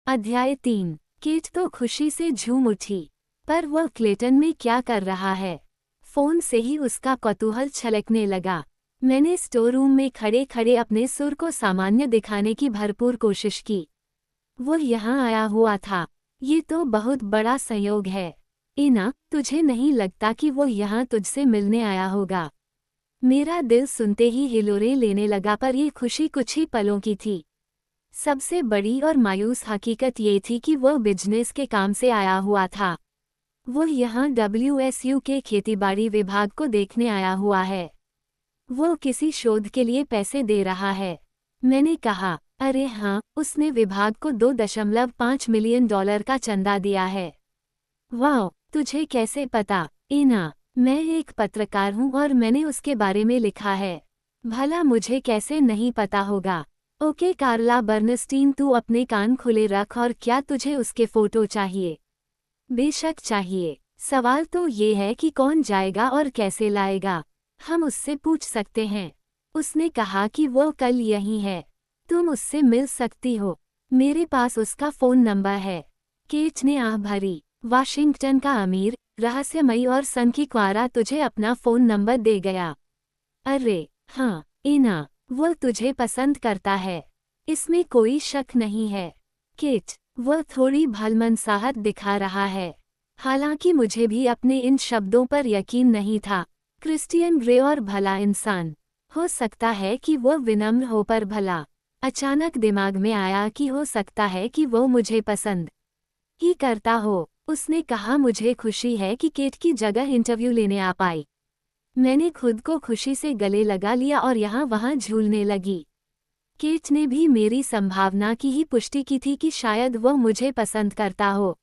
अध्याय 3। केट तो खुशी से झूम उठी, पर वह क्लेटन में क्या कर रहा है? फोन से ही उसका कौतूहल छलकने लगा। मैंने स्टोर रूम में खड़े खड़े अपने सुर को सामान्य दिखाने की भरपूर कोशिश की। वो यहाँ आया हुआ था। ये तो बहुत बड़ा संयोग है। इना, तुझे नहीं लगता कि वो यहाँ तुझसे मिलने आया होगा? मेरा दिल सुनते ही हिलोरे लेने लगा, पर ये खुशी कुछ ही पलों की थी। सबसे बड़ी और मायूस हकीकत ये थी कि वह बिजनेस के काम से आया हुआ था। वो यहाँ WSU के खेतीबाड़ी विभाग को देखने आया हुआ है। वो किसी शोध के लिए पैसे दे रहा है। मैंने कहा, अरे हाँ, उसने विभाग को $2.5 मिलियन का चंदा दिया है। वाह, तुझे कैसे पता? इना, मैं एक पत्रकार हूँ और मैंने उसके बारे में लिखा है। भला मुझे कैसे नहीं पता होगा? ओके कार्ला बर्नस्टीन, तू अपने कान खुले रख। और क्या तुझे उसके फोटो चाहिए? बेशक चाहिए। सवाल तो ये है कि कौन जाएगा और कैसे लाएगा। हम उससे पूछ सकते हैं। उसने कहा कि वो कल यहीं है। तुम उससे मिल सकती हो। मेरे पास उसका फ़ोन नंबर है। केट ने आह भरी। वाशिंगटन का अमीर, रहस्यमयी और सनकीख्वारा तुझे अपना फ़ोन नंबर दे गया? अरे हाँ इना, वो तुझे पसंद करता है, इसमें कोई शक नहीं है। केट, वह थोड़ी भलमनसाहट दिखा रहा है। हालांकि मुझे भी अपने इन शब्दों पर यकीन नहीं था। क्रिस्टियन ग्रे और भला इंसान। हो सकता है कि वो विनम्र हो, पर भला। अचानक दिमाग में आया कि हो सकता है कि वो मुझे पसंद ही करता हो। उसने कहा, मुझे खुशी है कि केट की जगह इंटरव्यू लेने आ पाई। मैंने खुद को खुशी से गले लगा लिया और यहाँ वहाँ झूलने लगी। केट ने भी मेरी संभावना की ही पुष्टि की थी कि शायद वह मुझे पसंद करता हो।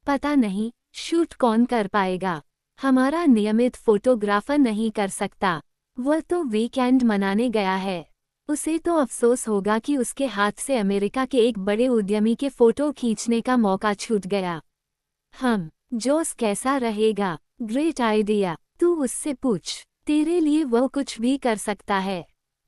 पता नहीं, शूट कौन कर पाएगा? हमारा नियमित फोटोग्राफर नहीं कर सकता। वह तो वीकेंड मनाने गया है। उसे तो अफसोस होगा कि उसके हाथ से अमेरिका के एक बड़े उद्यमी के फोटो खींचने का मौका छूट गया। जोस कैसा रहेगा? Great idea. तू उससे पूछ, तेरे लिए वह कुछ भी कर सकता है।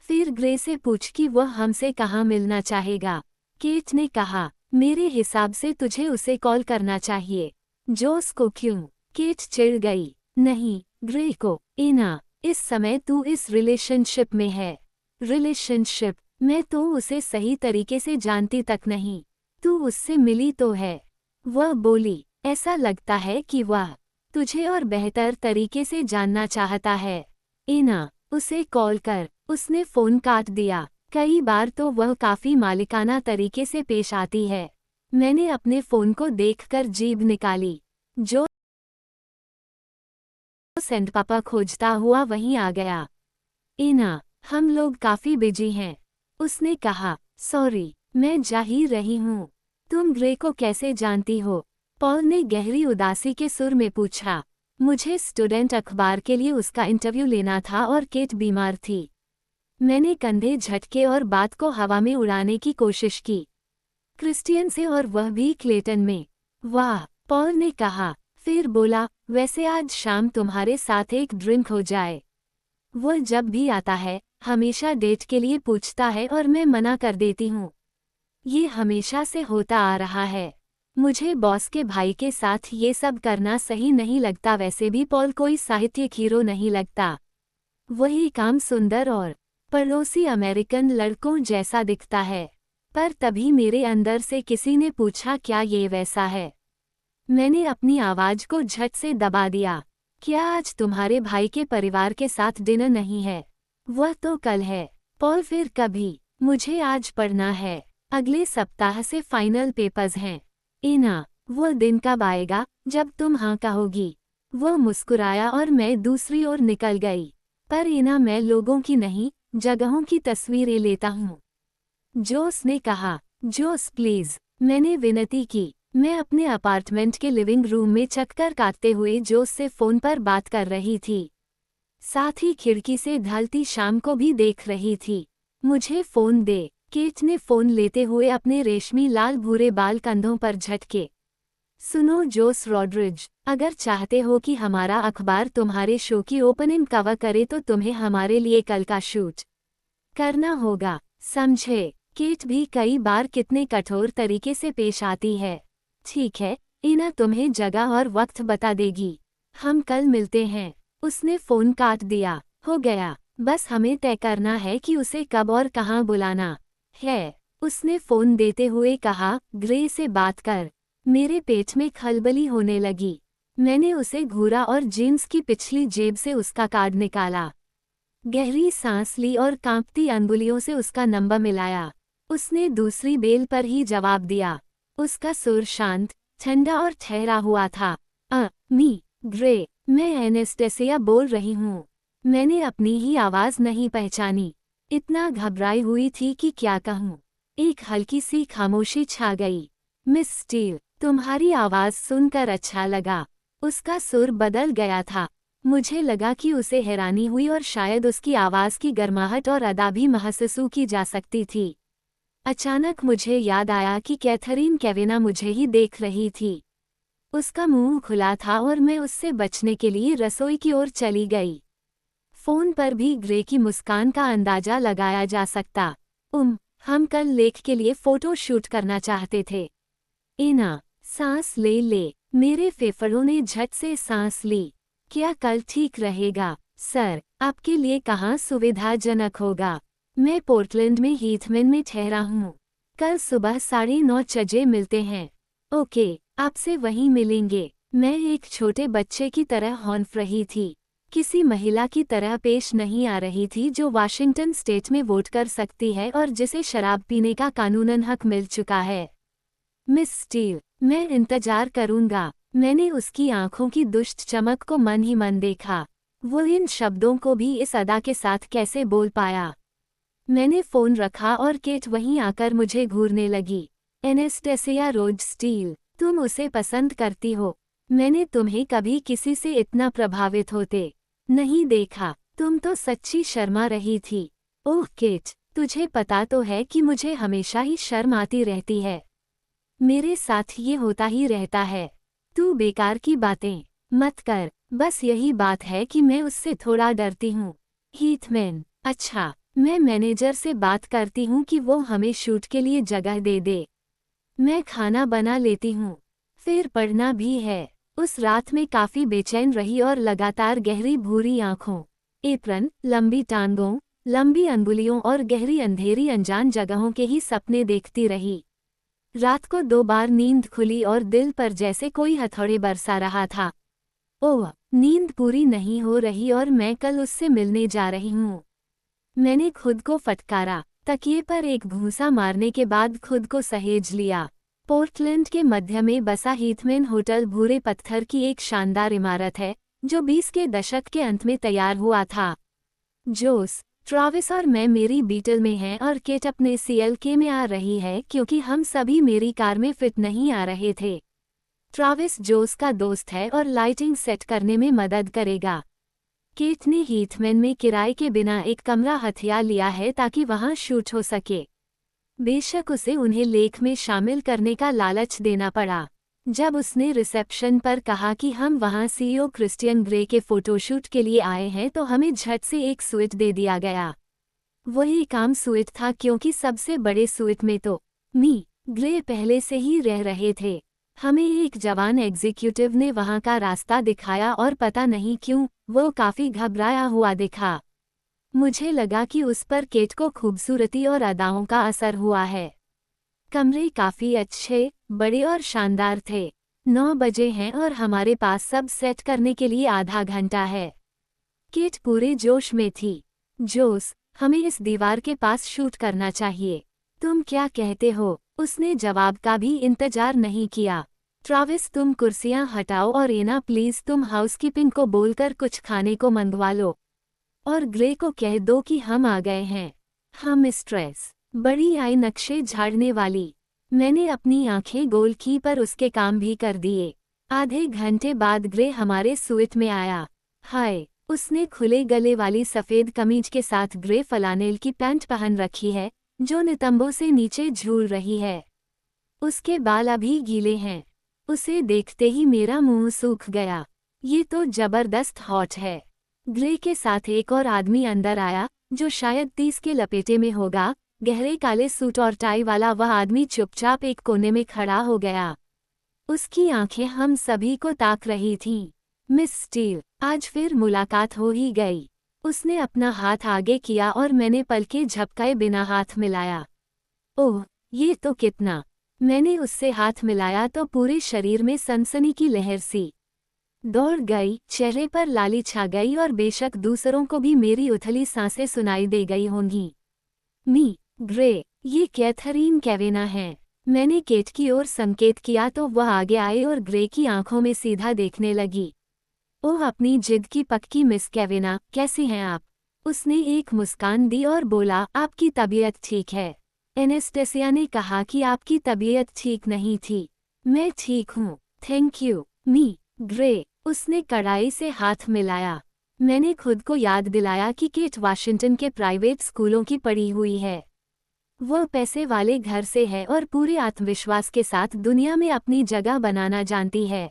फिर ग्रे से पूछ कि वह हमसे कहाँ मिलना चाहेगा। केट ने कहा, मेरे हिसाब से तुझे उसे कॉल करना चाहिए। जोस को क्यों? केट चिढ़ गई। नहीं, ग्रे को। इना, इस समय तू इस रिलेशनशिप में है। रिलेशनशिप? मैं तो उसे सही तरीके से जानती तक नहीं। तू उससे मिली तो है? वह बोली, ऐसा लगता है कि वह तुझे और बेहतर तरीके से जानना चाहता है। इना, उसे कॉल कर। उसने फ़ोन काट दिया। कई बार तो वह काफ़ी मालिकाना तरीके से पेश आती है। मैंने अपने फ़ोन को देखकर जीभ निकाली। जो सेंट पापा खोजता हुआ वहीं आ गया। इना, हम लोग काफ़ी बिजी हैं। उसने कहा, सॉरी, मैं जा ही रही हूँ। तुम ग्रे को कैसे जानती हो? पॉल ने गहरी उदासी के सुर में पूछा। मुझे स्टूडेंट अखबार के लिए उसका इंटरव्यू लेना था और केट बीमार थी। मैंने कंधे झटके और बात को हवा में उड़ाने की कोशिश की। क्रिस्टियन से, और वह भी क्लेटन में। वाह, पॉल ने कहा। फिर बोला, वैसे आज शाम तुम्हारे साथ एक ड्रिंक हो जाए? वह जब भी आता है हमेशा डेट के लिए पूछता है और मैं मना कर देती हूँ। ये हमेशा से होता आ रहा है। मुझे बॉस के भाई के साथ ये सब करना सही नहीं लगता। वैसे भी पॉल कोई साहित्यिक हीरो नहीं लगता। वही काम सुंदर और पड़ोसी अमेरिकन लड़कों जैसा दिखता है। पर तभी मेरे अंदर से किसी ने पूछा, क्या ये वैसा है? मैंने अपनी आवाज को झट से दबा दिया। क्या आज तुम्हारे भाई के परिवार के साथ डिनर नहीं है? वह तो कल है। पॉल, फिर कभी? मुझे आज पढ़ना है। अगले सप्ताह से फाइनल पेपर्स हैं। इना, वो दिन कब आएगा जब तुम हाँ कहोगी? वह मुस्कुराया और मैं दूसरी ओर निकल गई। पर इना, मैं लोगों की नहीं, जगहों की तस्वीरें लेता हूँ। जोस ने कहा। जोस प्लीज, मैंने विनती की। मैं अपने अपार्टमेंट के लिविंग रूम में चक्कर काटते हुए जोस से फ़ोन पर बात कर रही थी। साथ ही खिड़की से ढलती शाम को भी देख रही थी। मुझे फ़ोन दे। केट ने फ़ोन लेते हुए अपने रेशमी लाल भूरे बाल कंधों पर झटके। सुनो जोस रॉड्रिज, अगर चाहते हो कि हमारा अखबार तुम्हारे शो की ओपनिंग कवर करे तो तुम्हें हमारे लिए कल का शूट करना होगा, समझे? केट भी कई बार कितने कठोर तरीके से पेश आती है। ठीक है, इना तुम्हें जगह और वक्त बता देगी। हम कल मिलते हैं। उसने फोन काट दिया। हो गया, बस हमें तय करना है कि उसे कब और कहाँ बुलाना है। उसने फोन देते हुए कहा, ग्रे से बात कर। मेरे पेट में खलबली होने लगी। मैंने उसे घूरा और जीन्स की पिछली जेब से उसका कार्ड निकाला। गहरी सांस ली और कांपती अंगुलियों से उसका नंबर मिलाया। उसने दूसरी बेल पर ही जवाब दिया। उसका सुर शांत, ठंडा और ठहरा हुआ था। मी ग्रे, मैं एनेस्टेसिया बोल रही हूँ। मैंने अपनी ही आवाज़ नहीं पहचानी। इतना घबराई हुई थी कि क्या कहूँ। एक हल्की सी खामोशी छा गई। मिस स्टील, तुम्हारी आवाज़ सुनकर अच्छा लगा। उसका सुर बदल गया था। मुझे लगा कि उसे हैरानी हुई और शायद उसकी आवाज़ की गर्माहट और अदा भी महसूस की जा सकती थी। अचानक मुझे याद आया कि कैथरीन केविना मुझे ही देख रही थी। उसका मुंह खुला था और मैं उससे बचने के लिए रसोई की ओर चली गई। फोन पर भी ग्रे की मुस्कान का अंदाजा लगाया जा सकता। हम कल लेक के लिए फोटो शूट करना चाहते थे। इना, सांस ले ले। मेरे फेफड़ों ने झट से सांस ली। क्या कल ठीक रहेगा, सर? आपके लिए कहाँ सुविधाजनक होगा? मैं पोर्टलैंड में हीथमैन में ठहरा हूँ। कल सुबह 9:30 बजे मिलते हैं। ओके, आपसे वहीं मिलेंगे। मैं एक छोटे बच्चे की तरह हौंफ रही थी। किसी महिला की तरह पेश नहीं आ रही थी जो वाशिंगटन स्टेट में वोट कर सकती है और जिसे शराब पीने का कानूनन हक मिल चुका है। मिस स्टील, मैं इंतजार करूंगा। मैंने उसकी आंखों की दुष्ट चमक को मन ही मन देखा। वो इन शब्दों को भी इस अदा के साथ कैसे बोल पाया। मैंने फोन रखा और केट वहीं आकर मुझे घूरने लगी। एनेस्टेसिया रोज स्टील, तुम उसे पसंद करती हो। मैंने तुम्हें कभी किसी से इतना प्रभावित होते नहीं देखा। तुम तो सच्ची शर्मा रही थी। ओह केट, तुझे पता तो है कि मुझे हमेशा ही शर्म आती रहती है। मेरे साथ ये होता ही रहता है। तू बेकार की बातें मत कर। बस यही बात है कि मैं उससे थोड़ा डरती हूँ। हीथमैन, अच्छा, मैं मैनेजर से बात करती हूँ कि वो हमें शूट के लिए जगह दे दे। मैं खाना बना लेती हूँ। फिर पढ़ना भी है। उस रात में काफ़ी बेचैन रही और लगातार गहरी भूरी आँखों, एप्रन, लंबी टांगों, लंबी अंगुलियों और गहरी अंधेरी अनजान जगहों के ही सपने देखती रही। रात को 2 बार नींद खुली और दिल पर जैसे कोई हथौड़े बरसा रहा था। ओह, नींद पूरी नहीं हो रही और मैं कल उससे मिलने जा रही हूँ। मैंने खुद को फटकारा। तकिए पर एक घूंसा मारने के बाद खुद को सहेज लिया। पोर्टलैंड के मध्य में बसा हीथमैन होटल भूरे पत्थर की एक शानदार इमारत है जो 20 के दशक के अंत में तैयार हुआ था। जोस, ट्राविस और मैं मेरी बीटल में हैं और केट अपने CLK में आ रही है क्योंकि हम सभी मेरी कार में फिट नहीं आ रहे थे। ट्राविस जोस का दोस्त है और लाइटिंग सेट करने में मदद करेगा। केट ने हीथमैन में किराए के बिना एक कमरा हथिया लिया है ताकि वहां शूट हो सके। बेशक उसे उन्हें लेख में शामिल करने का लालच देना पड़ा। जब उसने रिसेप्शन पर कहा कि हम वहां CEO क्रिस्टियन ग्रे के फोटोशूट के लिए आए हैं तो हमें झट से एक स्वीट दे दिया गया। वही काम स्वीट था क्योंकि सबसे बड़े स्वीट में तो मी ग्रे पहले से ही रह रहे थे। हमें एक जवान एग्जीक्यूटिव ने वहां का रास्ता दिखाया और पता नहीं क्यों वो काफी घबराया हुआ दिखा। मुझे लगा कि उस पर केट को खूबसूरती और अदाओं का असर हुआ है। कमरे काफी अच्छे, बड़े और शानदार थे। 9 बजे हैं और हमारे पास सब सेट करने के लिए आधा घंटा है। केट पूरे जोश में थी। जोस, हमें इस दीवार के पास शूट करना चाहिए। तुम क्या कहते हो? उसने जवाब का भी इंतजार नहीं किया। ट्राविस, तुम कुर्सियां हटाओ और एना प्लीज तुम हाउसकीपिंग को बोलकर कुछ खाने को मंगवा लो। और ग्रे को कह दो कि हम आ गए हैं। हाँ मिस्ट्रेस। बड़ी आई नक्शे झाड़ने वाली। मैंने अपनी आंखें गोल की पर उसके काम भी कर दिए। आधे घंटे बाद ग्रे हमारे स्वीट में आया। हाय, उसने खुले गले वाली सफ़ेद कमीज के साथ ग्रे फलानेल की पैंट पहन रखी है जो नितंबों से नीचे झूल रही है। उसके बाल अभी गीले हैं। उसे देखते ही मेरा मुंह सूख गया। ये तो जबरदस्त हॉट है। ग्रे के साथ एक और आदमी अंदर आया जो शायद 30 के लपेटे में होगा, गहरे काले सूट और टाई वाला वह आदमी चुपचाप एक कोने में खड़ा हो गया। उसकी आंखें हम सभी को ताक रही थीं। मिस स्टील, आज फिर मुलाकात हो ही गई। उसने अपना हाथ आगे किया और मैंने पलकें झपकाए बिना हाथ मिलाया। ओह, ये तो कितना! मैंने उससे हाथ मिलाया तो पूरे शरीर में सनसनी की लहर सी दौड़ गई, चेहरे पर लाली छा गई और बेशक दूसरों को भी मेरी उथली सांसें सुनाई दे गई होंगी। मी ग्रे, ये कैथरीन कैवेना है। मैंने केट की ओर संकेत किया तो वह आगे आए और ग्रे की आंखों में सीधा देखने लगी। ओह अपनी जिद की पक्की मिस कैवेना, कैसी हैं आप? उसने एक मुस्कान दी और बोला, आपकी तबीयत ठीक है? एनेस्टेसिया ने कहा कि आपकी तबीयत ठीक नहीं थी। मैं ठीक हूँ, थैंक यू, मी ग्रे। उसने कड़ाई से हाथ मिलाया। मैंने खुद को याद दिलाया कि केट वाशिंगटन के प्राइवेट स्कूलों की पढ़ी हुई है। वह पैसे वाले घर से है और पूरे आत्मविश्वास के साथ दुनिया में अपनी जगह बनाना जानती है।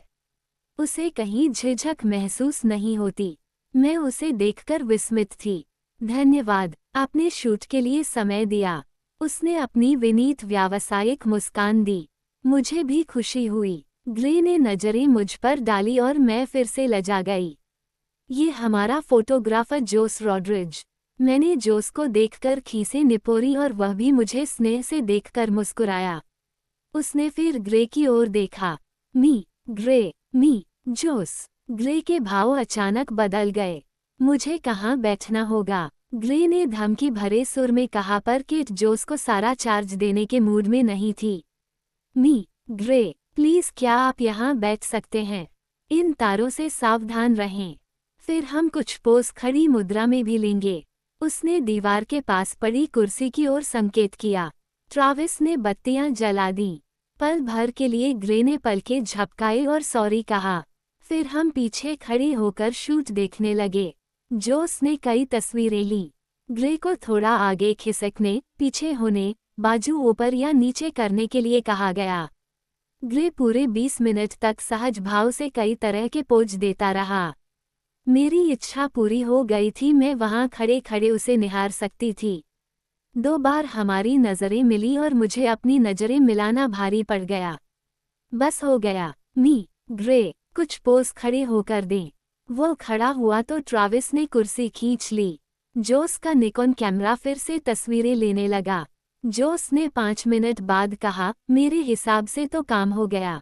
उसे कहीं झिझक महसूस नहीं होती। मैं उसे देखकर विस्मित थी। धन्यवाद, आपने शूट के लिए समय दिया। उसने अपनी विनीत व्यावसायिक मुस्कान दी। मुझे भी खुशी हुई। ग्रे ने नजरें मुझ पर डाली और मैं फिर से लजा गई। ये हमारा फोटोग्राफर जोस रॉड्रिज। मैंने जोस को देखकर खीसें निपोरी और वह भी मुझे स्नेह से देखकर मुस्कुराया। उसने फिर ग्रे की ओर देखा। मी ग्रे, मी जोस। ग्रे के भाव अचानक बदल गए। मुझे कहाँ बैठना होगा? ग्रे ने धमकी भरे सुर में कहा, पर केट जोस को सारा चार्ज देने के मूड में नहीं थी। मी ग्रे, प्लीज क्या आप यहाँ बैठ सकते हैं? इन तारों से सावधान रहें। फिर हम कुछ पोज खड़ी मुद्रा में भी लेंगे। उसने दीवार के पास पड़ी कुर्सी की ओर संकेत किया। ट्राविस ने बत्तियां जला दी। पल भर के लिए ग्रे ने पलकें झपकाए और सॉरी कहा। फिर हम पीछे खड़े होकर शूट देखने लगे। जोस ने कई तस्वीरें ली। ग्रे को थोड़ा आगे खिसकने, पीछे होने, बाजू ऊपर या नीचे करने के लिए कहा गया। ग्रे पूरे 20 मिनट तक सहज भाव से कई तरह के पोज देता रहा। मेरी इच्छा पूरी हो गई थी। मैं वहां खड़े खड़े उसे निहार सकती थी। 2 बार हमारी नजरें मिली और मुझे अपनी नजरें मिलाना भारी पड़ गया। बस हो गया, मी ग्रे, कुछ पोज खड़े होकर दें। वो खड़ा हुआ तो ट्राविस ने कुर्सी खींच ली। जोस का निकॉन कैमरा फिर से तस्वीरें लेने लगा। जोस ने 5 मिनट बाद कहा, मेरे हिसाब से तो काम हो गया।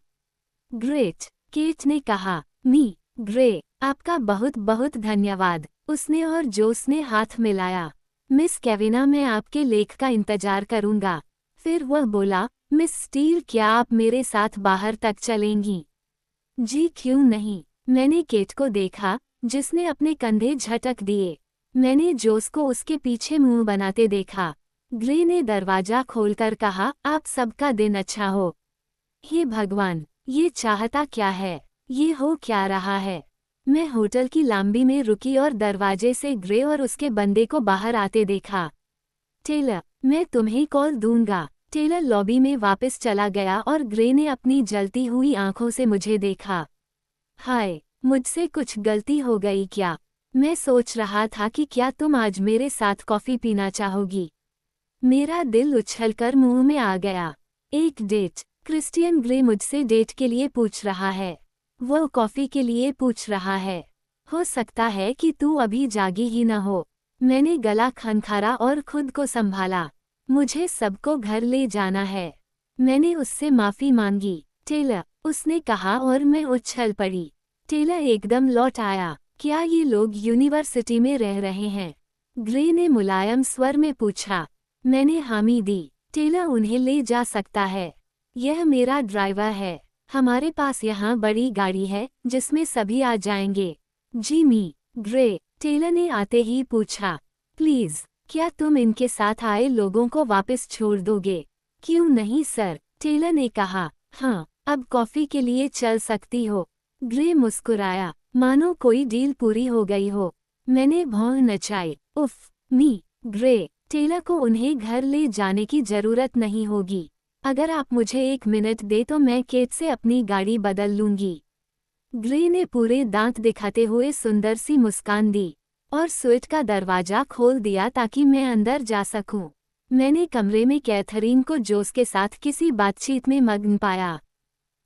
ग्रेट, केट ने कहा। मी ग्रे, आपका बहुत बहुत धन्यवाद। उसने और जोस ने हाथ मिलाया। मिस कैविना, मैं आपके लेख का इंतजार करूंगा। फिर वह बोला, मिस स्टील, क्या आप मेरे साथ बाहर तक चलेंगी? जी क्यों नहीं। मैंने केट को देखा, जिसने अपने कंधे झटक दिए। मैंने जोस को उसके पीछे मुंह बनाते देखा। ग्रे ने दरवाजा खोलकर कहा, आप सबका दिन अच्छा हो। हे भगवान, ये चाहता क्या है? ये हो क्या रहा है? मैं होटल की लांबी में रुकी और दरवाजे से ग्रे और उसके बंदे को बाहर आते देखा। टेलर, मैं तुम्हें कॉल दूंगा। टेलर लॉबी में वापस चला गया और ग्रे ने अपनी जलती हुई आंखों से मुझे देखा। हाय, मुझसे कुछ गलती हो गई क्या? मैं सोच रहा था कि क्या तुम आज मेरे साथ कॉफी पीना चाहोगी? मेरा दिल उछलकर मुंह में आ गया। एक डेट? क्रिस्टियन ग्रे मुझसे डेट के लिए पूछ रहा है। वो कॉफी के लिए पूछ रहा है। हो सकता है कि तू अभी जागी ही न हो। मैंने गला खनखारा और खुद को संभाला। मुझे सबको घर ले जाना है। मैंने उससे माफी मांगी। टेलर, उसने कहा और मैं उछल पड़ी। टेलर एकदम लौट आया। क्या ये लोग यूनिवर्सिटी में रह रहे हैं? ग्रे ने मुलायम स्वर में पूछा। मैंने हामी दी। टेलर उन्हें ले जा सकता है। यह मेरा ड्राइवर है। हमारे पास यहाँ बड़ी गाड़ी है जिसमें सभी आ जाएंगे। जी मी ग्रे, टेलर ने आते ही पूछा। प्लीज, क्या तुम इनके साथ आए लोगों को वापस छोड़ दोगे? क्यों नहीं सर, टेलर ने कहा। हाँ, अब कॉफी के लिए चल सकती हो। ग्रे मुस्कुराया, मानो कोई डील पूरी हो गई हो। मैंने भौं नचाई। उफ, मी ग्रे, टेलर को उन्हें घर ले जाने की जरूरत नहीं होगी। अगर आप मुझे 1 मिनट दे तो मैं केट से अपनी गाड़ी बदल लूंगी। ग्रे ने पूरे दांत दिखाते हुए सुंदर सी मुस्कान दी और स्विट का दरवाजा खोल दिया ताकि मैं अंदर जा सकूं। मैंने कमरे में कैथरीन को जोस के साथ किसी बातचीत में मग्न पाया।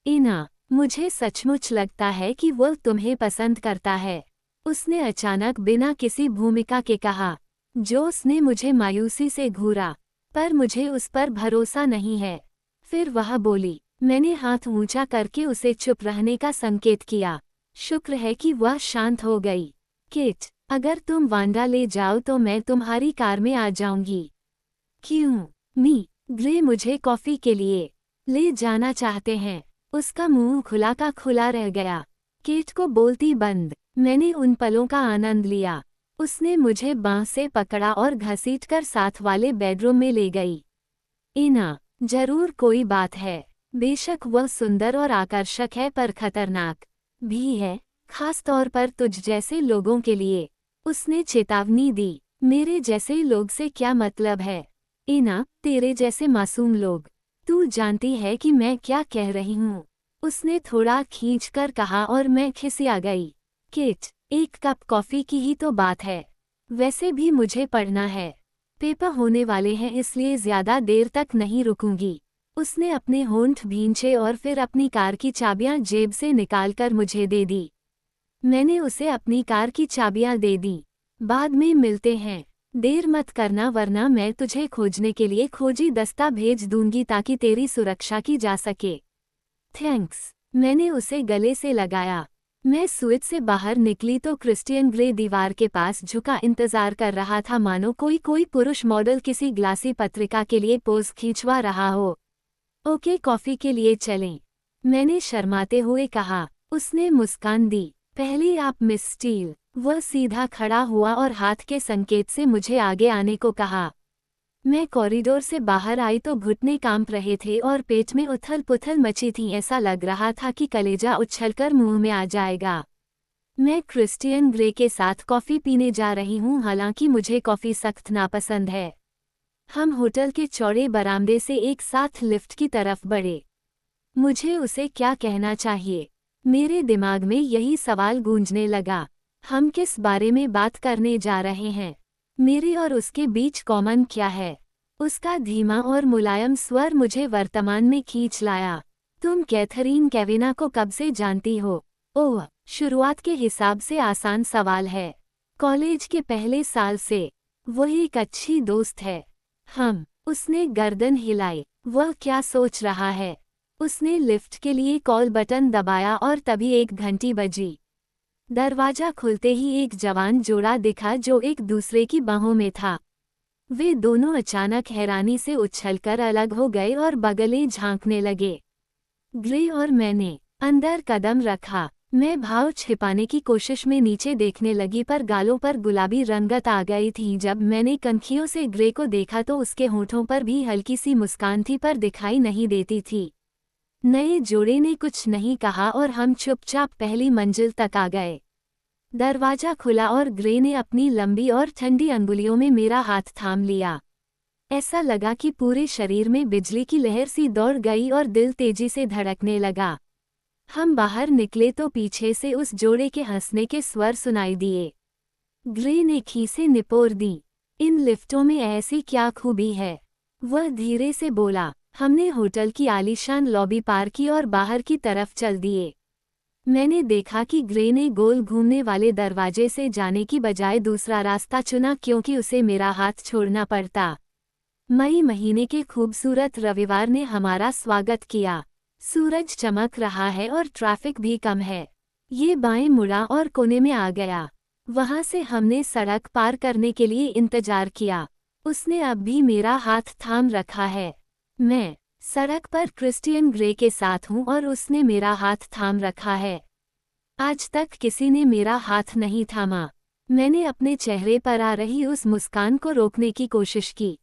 इना, मुझे सचमुच लगता है कि वो तुम्हें पसंद करता है, उसने अचानक बिना किसी भूमिका के कहा। जोस ने मुझे मायूसी से घूरा, पर मुझे उस पर भरोसा नहीं है। फिर वह बोली। मैंने हाथ ऊंचा करके उसे चुप रहने का संकेत किया। शुक्र है कि वह शांत हो गई। किट, अगर तुम वांडा ले जाओ तो मैं तुम्हारी कार में आ जाऊंगी। क्यों? ग्रे मुझे कॉफी के लिए ले जाना चाहते हैं। उसका मुंह खुला का खुला रह गया। केट को बोलती बंद। मैंने उन पलों का आनंद लिया। उसने मुझे बांह से पकड़ा और घसीटकर साथ वाले बेडरूम में ले गई। इना, जरूर कोई बात है। बेशक वह सुंदर और आकर्षक है पर खतरनाक भी है, खास तौर पर तुझ जैसे लोगों के लिए। उसने चेतावनी दी। मेरे जैसे लोग से क्या मतलब है? इना, तेरे जैसे मासूम लोग। तू जानती है कि मैं क्या कह रही हूँ, उसने थोड़ा खींचकर कहा और मैं खिसिया गई। किट, एक कप कॉफी की ही तो बात है। वैसे भी मुझे पढ़ना है। पेपर होने वाले हैं इसलिए ज्यादा देर तक नहीं रुकूंगी। उसने अपने होंठ भींचे और फिर अपनी कार की चाबियां जेब से निकालकर मुझे दे दी। मैंने उसे अपनी कार की चाबियां दे दी। बाद में मिलते हैं। देर मत करना वरना मैं तुझे खोजने के लिए खोजी दस्ता भेज दूंगी ताकि तेरी सुरक्षा की जा सके। थैंक्स। मैंने उसे गले से लगाया। मैं स्विच से बाहर निकली तो क्रिस्टियन ग्रे दीवार के पास झुका इंतजार कर रहा था, मानो कोई पुरुष मॉडल किसी ग्लासी पत्रिका के लिए पोज खींचवा रहा हो। ओके, कॉफी के लिए चलें, मैंने शर्माते हुए कहा। उसने मुस्कान दी। पहले आप मिस स्टील। वह सीधा खड़ा हुआ और हाथ के संकेत से मुझे आगे आने को कहा। मैं कॉरिडोर से बाहर आई तो घुटने कांप रहे थे और पेट में उथल पुथल मची थी। ऐसा लग रहा था कि कलेजा उछलकर मुंह में आ जाएगा। मैं क्रिस्टियन ग्रे के साथ कॉफी पीने जा रही हूँ, हालांकि मुझे कॉफी सख्त नापसंद है। हम होटल के चौड़े बरामदे से एक साथ लिफ्ट की तरफ बढ़े। मुझे उसे क्या कहना चाहिए? मेरे दिमाग में यही सवाल गूंजने लगा। हम किस बारे में बात करने जा रहे हैं? मेरे और उसके बीच कॉमन क्या है? उसका धीमा और मुलायम स्वर मुझे वर्तमान में खींच लाया। तुम कैथरीन केविना को कब से जानती हो? ओह, शुरुआत के हिसाब से आसान सवाल है। कॉलेज के पहले साल से। वह एक अच्छी दोस्त है। उसने गर्दन हिलाई। वह क्या सोच रहा है? उसने लिफ्ट के लिए कॉल बटन दबाया और तभी एक घंटी बजी। दरवाजा खुलते ही एक जवान जोड़ा दिखा जो एक दूसरे की बाहों में था। वे दोनों अचानक हैरानी से उछलकर अलग हो गए और बगलें झांकने लगे। ग्रे और मैंने अंदर कदम रखा। मैं भाव छिपाने की कोशिश में नीचे देखने लगी पर गालों पर गुलाबी रंगत आ गई थी। जब मैंने कनखियों से ग्रे को देखा तो उसके होठों पर भी हल्की सी मुस्कान थी पर दिखाई नहीं देती थी। नए जोड़े ने कुछ नहीं कहा और हम चुपचाप पहली मंजिल तक आ गए। दरवाजा खुला और ग्रे ने अपनी लंबी और ठंडी अंगुलियों में मेरा हाथ थाम लिया। ऐसा लगा कि पूरे शरीर में बिजली की लहर सी दौड़ गई और दिल तेजी से धड़कने लगा। हम बाहर निकले तो पीछे से उस जोड़े के हंसने के स्वर सुनाई दिए। ग्रे ने खीसें निपोर दी। इन लिफ्टों में ऐसी क्या खूबी है? वह धीरे से बोला। हमने होटल की आलीशान लॉबी पार की और बाहर की तरफ चल दिए। मैंने देखा कि ग्रे ने गोल घूमने वाले दरवाजे से जाने की बजाय दूसरा रास्ता चुना क्योंकि उसे मेरा हाथ छोड़ना पड़ता। मई महीने के खूबसूरत रविवार ने हमारा स्वागत किया। सूरज चमक रहा है और ट्रैफिक भी कम है। ये बाएं मुड़ा और कोने में आ गया। वहां से हमने सड़क पार करने के लिए इंतजार किया। उसने अब भी मेरा हाथ थाम रखा है। मैं सड़क पर क्रिस्टियन ग्रे के साथ हूँ और उसने मेरा हाथ थाम रखा है। आज तक किसी ने मेरा हाथ नहीं थामा। मैंने अपने चेहरे पर आ रही उस मुस्कान को रोकने की कोशिश की।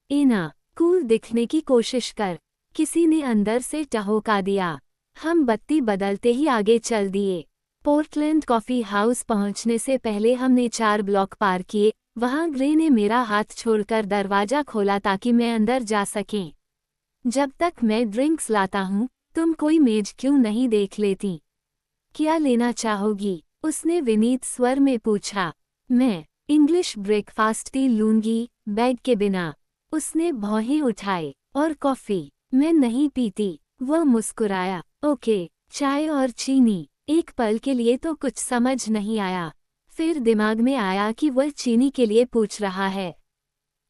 इना, कूल दिखने की कोशिश कर, किसी ने अंदर से टहोका दिया। हम बत्ती बदलते ही आगे चल दिए। पोर्टलैंड कॉफी हाउस पहुंचने से पहले हमने 4 ब्लॉक पार किए। वहां ग्रे ने मेरा हाथ छोड़कर दरवाजा खोला ताकि मैं अंदर जा सकें। जब तक मैं ड्रिंक्स लाता हूँ, तुम कोई मेज क्यों नहीं देख लेती? क्या लेना चाहोगी? उसने विनीत स्वर में पूछा। मैं इंग्लिश ब्रेकफास्ट टी लूंगी, बैग के बिना। उसने भौहें उठाए। और कॉफी? मैं नहीं पीती। वह मुस्कुराया। ओके, चाय और चीनी। एक पल के लिए तो कुछ समझ नहीं आया। फिर दिमाग में आया कि वह चीनी के लिए पूछ रहा है।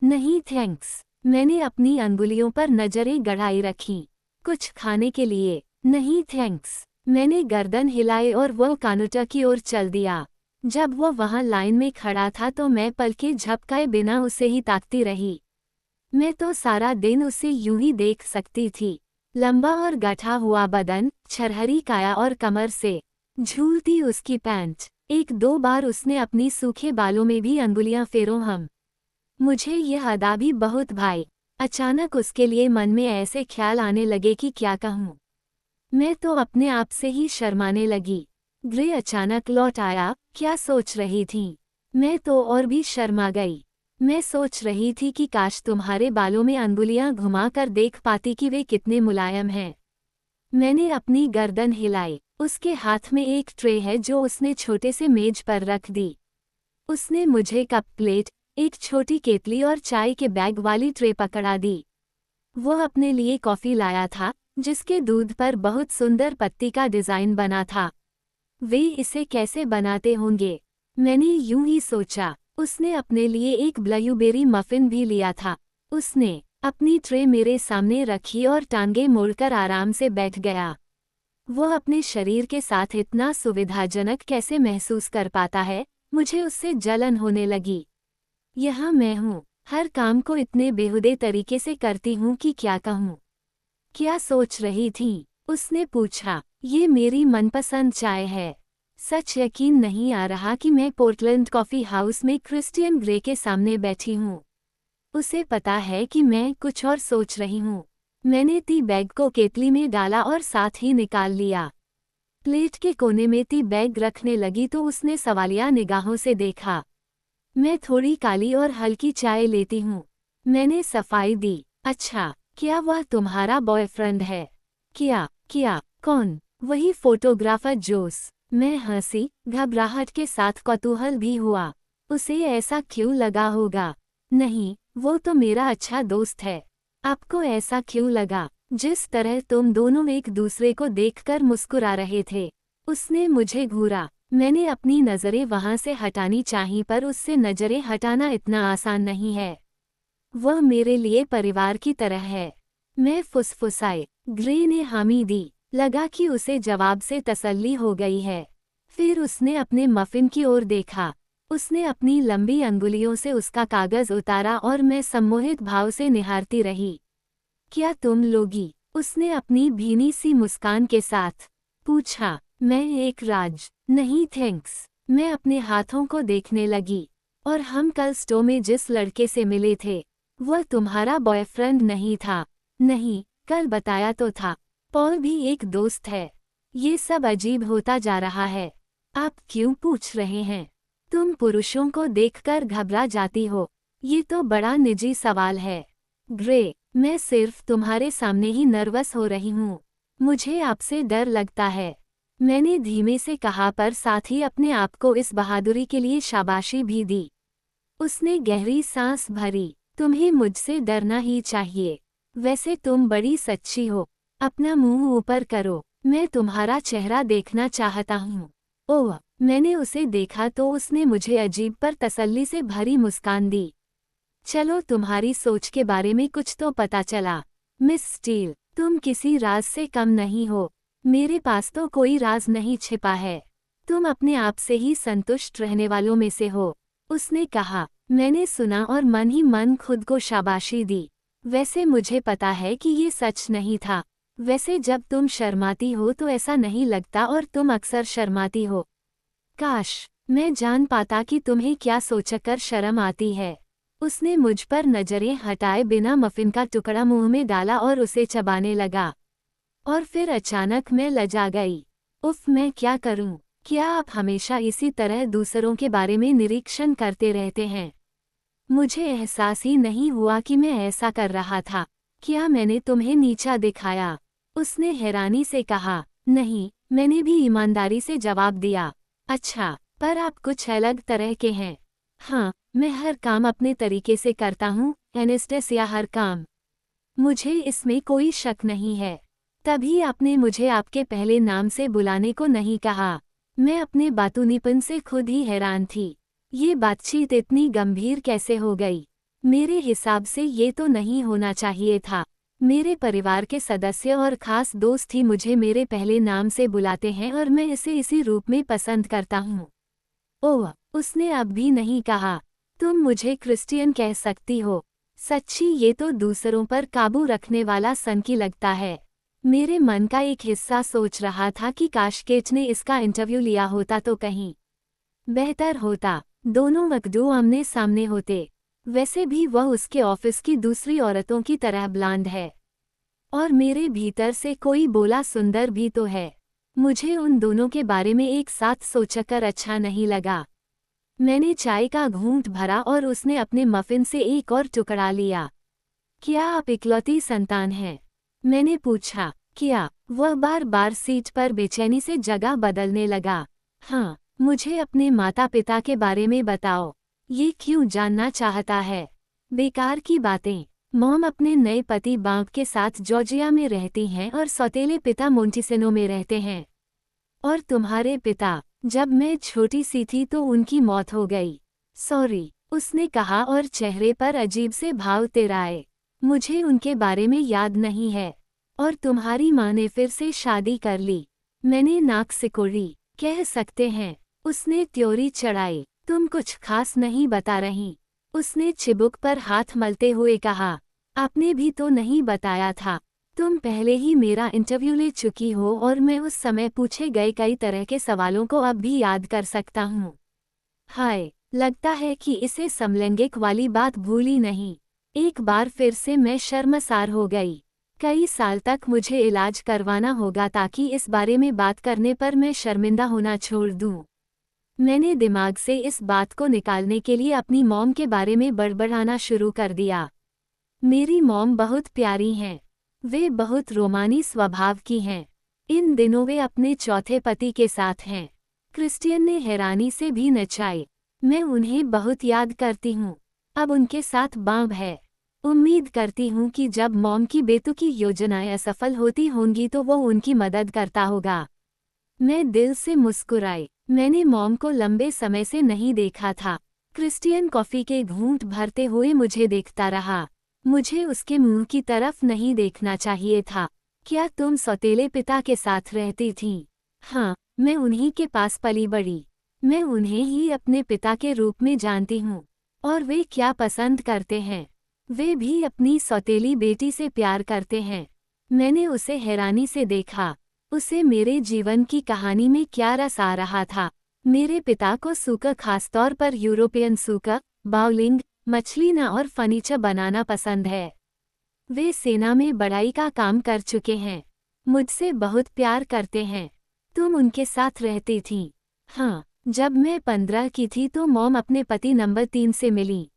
नहीं थैंक्स। मैंने अपनी अंगुलियों पर नजरें गड़ाई रखीं। कुछ खाने के लिए? नहीं थैंक्स। मैंने गर्दन हिलाई और वह काउंटर की ओर चल दिया। जब वह वहां लाइन में खड़ा था तो मैं पलकें झपकाए बिना उसे ही ताकती रही। मैं तो सारा दिन उसे यूं ही देख सकती थी। लंबा और गठा हुआ बदन, छरहरी काया और कमर से झूलती उसकी पैंट। एक दो बार उसने अपनी सूखे बालों में भी अंगुलियां फेरों हम। मुझे यह अदा भी बहुत भाई। अचानक उसके लिए मन में ऐसे ख्याल आने लगे कि क्या कहूँ। मैं तो अपने आप से ही शर्माने लगी। ग्रे अचानक लौट आया। क्या सोच रही थी? मैं तो और भी शर्मा गई। मैं सोच रही थी कि काश तुम्हारे बालों में अंगुलियां घुमाकर देख पाती कि वे कितने मुलायम हैं। मैंने अपनी गर्दन हिलाई। उसके हाथ में एक ट्रे है जो उसने छोटे से मेज पर रख दी। उसने मुझे कप प्लेट, एक छोटी केतली और चाय के बैग वाली ट्रे पकड़ा दी। वह अपने लिए कॉफी लाया था, जिसके दूध पर बहुत सुंदर पत्ती का डिजाइन बना था। वे इसे कैसे बनाते होंगे? मैंने यूं ही सोचा। उसने अपने लिए एक ब्लूबेरी मफिन भी लिया था। उसने अपनी ट्रे मेरे सामने रखी और टांगे मोड़कर आराम से बैठ गया। वह अपने शरीर के साथ इतना सुविधाजनक कैसे महसूस कर पाता है? मुझे उससे जलन होने लगी। यहाँ मैं हूँ, हर काम को इतने बेहुदे तरीके से करती हूँ कि क्या कहूँ। क्या सोच रही थी? उसने पूछा। ये मेरी मनपसंद चाय है। सच यकीन नहीं आ रहा कि मैं पोर्टलैंड कॉफी हाउस में क्रिस्टियन ग्रे के सामने बैठी हूँ। उसे पता है कि मैं कुछ और सोच रही हूँ। मैंने टी बैग को केतली में डाला और साथ ही निकाल लिया। प्लेट के कोने में टी बैग रखने लगी तो उसने सवालिया निगाहों से देखा। मैं थोड़ी काली और हल्की चाय लेती हूँ। मैंने सफाई दी। अच्छा, क्या वह तुम्हारा बॉयफ्रेंड है? क्या? कौन? वही फोटोग्राफर जोस। मैं हंसी, घबराहट के साथ कौतूहल भी हुआ। उसे ऐसा क्यों लगा होगा? नहीं, वो तो मेरा अच्छा दोस्त है। आपको ऐसा क्यों लगा? जिस तरह तुम दोनों एक दूसरे को देखकर मुस्कुरा रहे थे। उसने मुझे घूरा। मैंने अपनी नज़रें वहां से हटानी चाहीं पर उससे नज़रें हटाना इतना आसान नहीं है। वह मेरे लिए परिवार की तरह है। मैं फुसफुसाई। ग्रे ने हामी दी। लगा कि उसे जवाब से तसल्ली हो गई है। फिर उसने अपने मफिन की ओर देखा। उसने अपनी लंबी अंगुलियों से उसका कागज उतारा और मैं सम्मोहित भाव से निहारती रही। क्या तुम लोगी? उसने अपनी भीनी सी मुस्कान के साथ पूछा। मैं एक राज। नहीं थैंक्स। मैं अपने हाथों को देखने लगी। और हम कल स्टोर में जिस लड़के से मिले थे, वह तुम्हारा बॉयफ्रेंड नहीं था? नहीं, कल बताया तो था। पॉल भी एक दोस्त है। ये सब अजीब होता जा रहा है। आप क्यों पूछ रहे हैं? तुम पुरुषों को देखकर घबरा जाती हो। ये तो बड़ा निजी सवाल है। ग्रे, मैं सिर्फ तुम्हारे सामने ही नर्वस हो रही हूँ। मुझे आपसे डर लगता है। मैंने धीमे से कहा पर साथ ही अपने आप को इस बहादुरी के लिए शाबाशी भी दी। उसने गहरी सांस भरी। तुम्हें मुझसे डरना ही चाहिए। वैसे तुम बड़ी सच्ची हो। अपना मुंह ऊपर करो। मैं तुम्हारा चेहरा देखना चाहता हूँ। ओह, मैंने उसे देखा तो उसने मुझे अजीब पर तसल्ली से भरी मुस्कान दी। चलो, तुम्हारी सोच के बारे में कुछ तो पता चला। मिस स्टील, तुम किसी राज से कम नहीं हो। मेरे पास तो कोई राज नहीं छिपा है। तुम अपने आप से ही संतुष्ट रहने वालों में से हो। उसने कहा। मैंने सुना और मन ही मन खुद को शाबाशी दी। वैसे मुझे पता है कि ये सच नहीं था। वैसे जब तुम शर्माती हो तो ऐसा नहीं लगता और तुम अक्सर शर्माती हो। काश मैं जान पाता कि तुम्हें क्या सोचकर शर्म आती है। उसने मुझ पर नजरें हटाए बिना मफिन का टुकड़ा मुंह में डाला और उसे चबाने लगा। और फिर अचानक मैं लजा गई। उफ, मैं क्या करूं? क्या आप हमेशा इसी तरह दूसरों के बारे में निरीक्षण करते रहते हैं? मुझे एहसास ही नहीं हुआ कि मैं ऐसा कर रहा था। क्या मैंने तुम्हें नीचा दिखाया? उसने हैरानी से कहा। नहीं, मैंने भी ईमानदारी से जवाब दिया। अच्छा, पर आप कुछ अलग तरह के हैं। हाँ, मैं हर काम अपने तरीके से करता हूँ, एनेस्टेसिया हर काम। मुझे इसमें कोई शक नहीं है। तभी आपने मुझे आपके पहले नाम से बुलाने को नहीं कहा। मैं अपने बातूनीपन से खुद ही हैरान थी। ये बातचीत इतनी गंभीर कैसे हो गई? मेरे हिसाब से ये तो नहीं होना चाहिए था। मेरे परिवार के सदस्य और खास दोस्त ही मुझे मेरे पहले नाम से बुलाते हैं और मैं इसे इसी रूप में पसंद करता हूँ। ओह, उसने अब भी नहीं कहा। तुम मुझे क्रिस्टियन कह सकती हो। सच्ची ये तो दूसरों पर काबू रखने वाला सनकी लगता है। मेरे मन का एक हिस्सा सोच रहा था कि काश केट ने इसका इंटरव्यू लिया होता तो कहीं बेहतर होता। दोनों मकदू आमने सामने होते। वैसे भी वह उसके ऑफिस की दूसरी औरतों की तरह ब्लांड है। और मेरे भीतर से कोई बोला सुंदर भी तो है। मुझे उन दोनों के बारे में एक साथ सोचकर अच्छा नहीं लगा। मैंने चाय का घूंट भरा और उसने अपने मफिन से एक और टुकड़ा लिया। क्या आप इकलौती संतान हैं? मैंने पूछा। क्या? वह बार बार सीट पर बेचैनी से जगह बदलने लगा। हाँ, मुझे अपने माता पिता के बारे में बताओ। ये क्यों जानना चाहता है? बेकार की बातें। मॉम अपने नए पति बांक के साथ जॉर्जिया में रहती हैं और सौतेले पिता मोंटिसेनो में रहते हैं। और तुम्हारे पिता? जब मैं छोटी सी थी तो उनकी मौत हो गई। सॉरी, उसने कहा और चेहरे पर अजीब से भाव तेराए। मुझे उनके बारे में याद नहीं है। और तुम्हारी माँ ने फिर से शादी कर ली? मैंने नाक सिकोड़ी। कह सकते हैं। उसने त्योरी चढ़ाई। तुम कुछ खास नहीं बता रही। उसने चिबुक पर हाथ मलते हुए कहा। आपने भी तो नहीं बताया था। तुम पहले ही मेरा इंटरव्यू ले चुकी हो और मैं उस समय पूछे गए कई तरह के सवालों को अब भी याद कर सकता हूँ। हाय, लगता है कि इसे समलैंगिक वाली बात भूली नहीं। एक बार फिर से मैं शर्मसार हो गई। कई साल तक मुझे इलाज करवाना होगा ताकि इस बारे में बात करने पर मैं शर्मिंदा होना छोड़ दूँ। मैंने दिमाग से इस बात को निकालने के लिए अपनी मॉम के बारे में बड़बड़ाना शुरू कर दिया। मेरी मॉम बहुत प्यारी हैं। वे बहुत रोमानी स्वभाव की हैं। इन दिनों वे अपने चौथे पति के साथ हैं। क्रिस्टियन ने हैरानी से भी नचाई। मैं उन्हें बहुत याद करती हूँ। अब उनके साथ बांब है। उम्मीद करती हूँ कि जब मॉम की बेतुकी योजनाएं असफल होती होंगी तो वो उनकी मदद करता होगा। मैं दिल से मुस्कुराई। मैंने मॉम को लंबे समय से नहीं देखा था। क्रिस्टियन कॉफी के घूंट भरते हुए मुझे देखता रहा। मुझे उसके मुंह की तरफ नहीं देखना चाहिए था। क्या तुम सौतेले पिता के साथ रहती थीं? हाँ, मैं उन्हीं के पास पली बड़ी। मैं उन्हें ही अपने पिता के रूप में जानती हूँ। और वे क्या पसंद करते हैं? वे भी अपनी सौतेली बेटी से प्यार करते हैं। मैंने उसे हैरानी से देखा। उसे मेरे जीवन की कहानी में क्या रस आ रहा था। मेरे पिता को सूकर, खासतौर पर यूरोपियन सूकर, बाउलिंग, मछलीना और फर्नीचर बनाना पसंद है। वे सेना में बड़ाई का काम कर चुके हैं। मुझसे बहुत प्यार करते हैं। तुम उनके साथ रहती थीं? हाँ, जब मैं 15 की थी तो मॉम अपने पति नंबर 3 से मिली।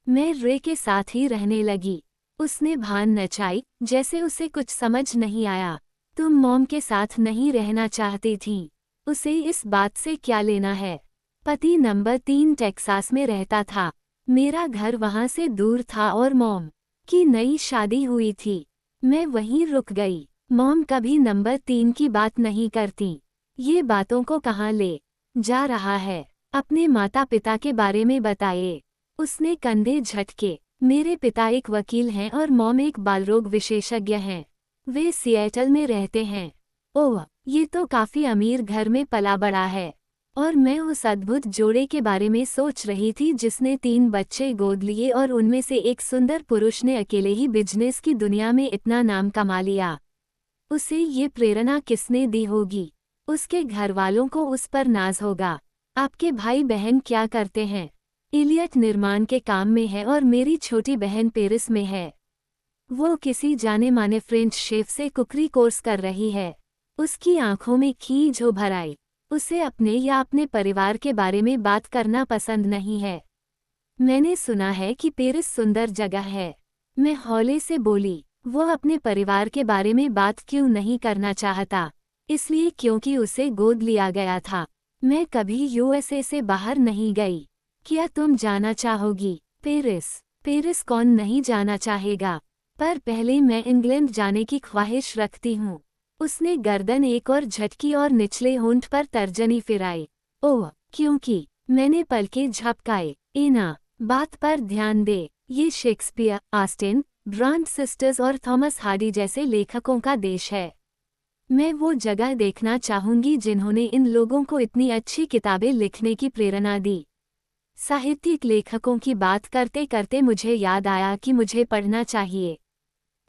मैं रे के साथ ही रहने लगी। उसने भान नचाई, जैसे उसे कुछ समझ नहीं आया। तुम मॉम के साथ नहीं रहना चाहती थीं। उसे इस बात से क्या लेना है? पति नंबर 3 टेक्सास में रहता था। मेरा घर वहां से दूर था और मॉम की नई शादी हुई थी। मैं वहीं रुक गई। मॉम कभी नंबर 3 की बात नहीं करती। ये बातों को कहाँ ले जा रहा है? अपने माता पिता के बारे में बताइए। उसने कंधे झटके। मेरे पिता एक वकील हैं और मॉम एक बालरोग विशेषज्ञ हैं। वे सिएटल में रहते हैं। ओह, ये तो काफी अमीर घर में पला बड़ा है। और मैं उस अद्भुत जोड़े के बारे में सोच रही थी जिसने 3 बच्चे गोद लिए और उनमें से एक सुंदर पुरुष ने अकेले ही बिजनेस की दुनिया में इतना नाम कमा लिया। उसे ये प्रेरणा किसने दी होगी? उसके घरवालों को उस पर नाज होगा। आपके भाई बहन क्या करते हैं? इलियट निर्माण के काम में है और मेरी छोटी बहन पेरिस में है। वो किसी जाने माने फ्रेंच शेफ से कुकरी कोर्स कर रही है। उसकी आंखों में खींच उभर आई। उसे अपने या अपने परिवार के बारे में बात करना पसंद नहीं है। मैंने सुना है कि पेरिस सुंदर जगह है। मैं हौले से बोली। वो अपने परिवार के बारे में बात क्यों नहीं करना चाहता? इसलिए क्योंकि उसे गोद लिया गया था। मैं कभी यूएसए से बाहर नहीं गई। क्या तुम जाना चाहोगी? पेरिस। पेरिस कौन नहीं जाना चाहेगा, पर पहले मैं इंग्लैंड जाने की ख्वाहिश रखती हूँ। उसने गर्दन एक और झटकी और निचले होंठ पर तर्जनी फिराई। ओह, क्योंकि मैंने पलकें झपकाए। एना, बात पर ध्यान दे, ये शेक्सपियर, ऑस्टिन, ब्रांड सिस्टर्स और थॉमस हार्डी जैसे लेखकों का देश है। मैं वो जगह देखना चाहूंगी जिन्होंने इन लोगों को इतनी अच्छी किताबें लिखने की प्रेरणा दी। साहित्यिक लेखकों की बात करते करते मुझे याद आया कि मुझे पढ़ना चाहिए।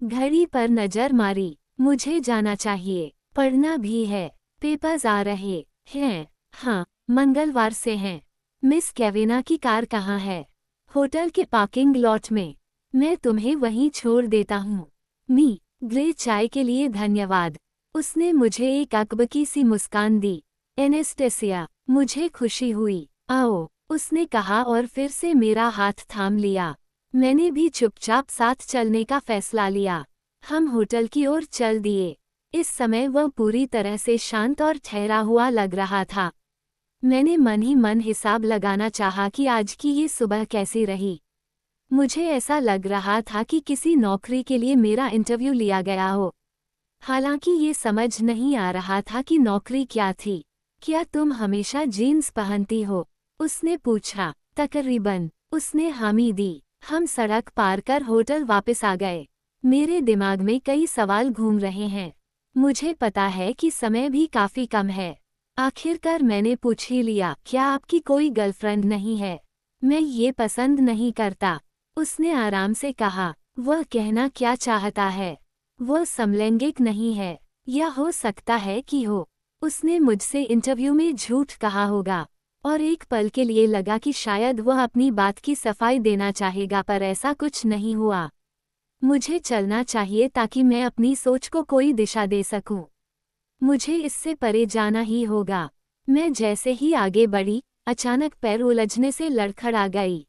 घड़ी पर नजर मारी, मुझे जाना चाहिए, पढ़ना भी है। पेपर्स आ रहे हैं। हाँ, मंगलवार से हैं। मिस केविना की कार कहाँ है? होटल के पार्किंग लॉट में। मैं तुम्हें वहीं छोड़ देता हूँ। मी, ग्रे चाय के लिए धन्यवाद। उसने मुझे एक अकबकी सी मुस्कान दी। एनेस्टेसिया, मुझे खुशी हुई। आओ, उसने कहा और फिर से मेरा हाथ थाम लिया। मैंने भी चुपचाप साथ चलने का फैसला लिया। हम होटल की ओर चल दिए। इस समय वह पूरी तरह से शांत और ठहरा हुआ लग रहा था। मैंने मन ही मन हिसाब लगाना चाहा कि आज की ये सुबह कैसी रही। मुझे ऐसा लग रहा था कि किसी नौकरी के लिए मेरा इंटरव्यू लिया गया हो। हालांकि ये समझ नहीं आ रहा था कि नौकरी क्या थी। क्या तुम हमेशा जीन्स पहनती हो? उसने पूछा। तकरीबन, उसने हामी दी। हम सड़क पार कर होटल वापस आ गए। मेरे दिमाग में कई सवाल घूम रहे हैं। मुझे पता है कि समय भी काफी कम है। आखिरकार मैंने पूछ ही लिया, क्या आपकी कोई गर्लफ्रेंड नहीं है? मैं ये पसंद नहीं करता, उसने आराम से कहा। वह कहना क्या चाहता है? वह समलैंगिक नहीं है, या हो सकता है कि हो। उसने मुझसे इंटरव्यू में झूठ कहा होगा। और एक पल के लिए लगा कि शायद वह अपनी बात की सफाई देना चाहेगा, पर ऐसा कुछ नहीं हुआ। मुझे चलना चाहिए ताकि मैं अपनी सोच को कोई दिशा दे सकूं। मुझे इससे परे जाना ही होगा। मैं जैसे ही आगे बढ़ी, अचानक पैर उलझने से लड़खड़ा गई।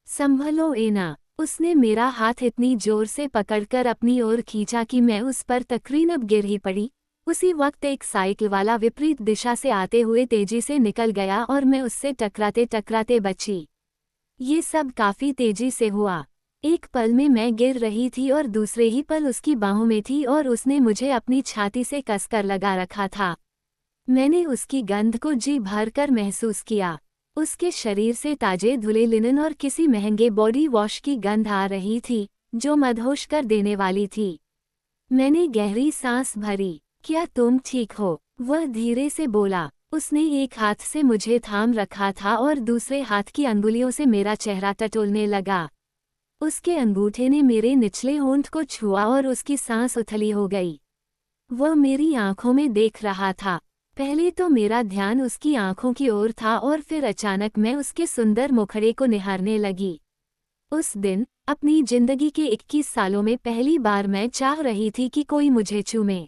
संभलो एना, उसने मेरा हाथ इतनी जोर से पकड़कर अपनी ओर खींचा कि मैं उस पर तकरीबन गिर ही पड़ी। उसी वक्त एक साइकिल वाला विपरीत दिशा से आते हुए तेजी से निकल गया और मैं उससे टकराते टकराते बची। ये सब काफी तेजी से हुआ। एक पल में मैं गिर रही थी और दूसरे ही पल उसकी बाहों में थी और उसने मुझे अपनी छाती से कसकर लगा रखा था। मैंने उसकी गंध को जी भरकर महसूस किया। उसके शरीर से ताजे धुले लिनन और किसी महंगे बॉडी वॉश की गंध आ रही थी, जो मदहोश कर देने वाली थी। मैंने गहरी सांस भरी। क्या तुम ठीक हो? वह धीरे से बोला। उसने एक हाथ से मुझे थाम रखा था और दूसरे हाथ की अंगुलियों से मेरा चेहरा टटोलने लगा। उसके अंगूठे ने मेरे निचले होंठ को छुआ और उसकी सांस उथली हो गई। वह मेरी आंखों में देख रहा था। पहले तो मेरा ध्यान उसकी आंखों की ओर था और फिर अचानक मैं उसके सुंदर मुखड़े को निहारने लगी। उस दिन, अपनी जिंदगी के 21 सालों में पहली बार मैं चाह रही थी कि कोई मुझे चूमे।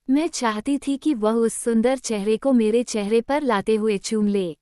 मैं चाहती थी कि वह उस सुंदर चेहरे को मेरे चेहरे पर लाते हुए चूम ले।